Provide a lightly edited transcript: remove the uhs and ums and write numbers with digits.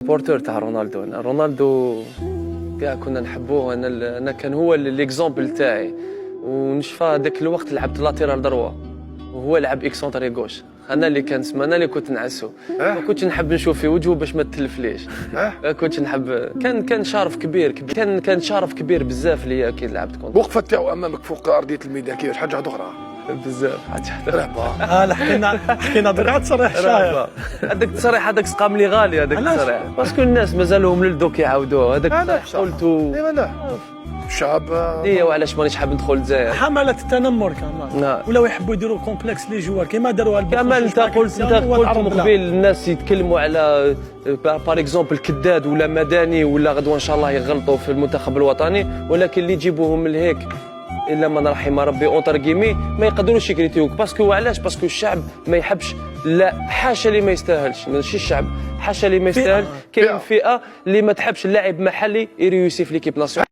بورتور تاع رونالدو. رونالدو كاع كنا نحبوه. انا كان هو ليكزومبل تاعي. ونشفى هذاك الوقت لعبت لاتيرال دروا وهو لعب اكسونتري غوش. انا اللي كنت نعسو. ما كنتش نحب نشوف في وجهه باش ما تلفليش. كنت نحب. كان شرف كبير كان شرف كبير بزاف ليا كي لعبت كونتر. الوقفه تاعو امامك فوق ارضيه الميدان كيفاش حاجه اخرى بزاف حاجه رهبه. حكينا درعه تصريح شايع. هذاك التصريح هذاك سقام لي غالي هذاك التصريح باسكو الناس مازالهم للدوك يعاودوه. هذاك التصريح قلتو ايوا لا الشعب ايه وعلاش مانيش حاب ندخل الجزائر. حمله التنمر كمان ولاو يحبوا يديروا كومبلكس لي جوار كيما داروها كمان انت قلت من قبل الناس يتكلموا على بار اكزومبل كداد ولا مدني ولا غدوه ان شاء الله يغلطوا في المنتخب الوطني، ولكن اللي يجيبوهم من هيك الا من رحم ربي اونتر كيمي ما يقدروش يكريتيوك. باسكو علاش؟ باسكو الشعب ما يحبش. لا حاشا اللي ما يستاهلش، ماشي الشعب، حاشا اللي ما يستاهل. كاين فئه اللي ما تحبش اللاعب محلي يريوسي في ليكيب ناسيونال.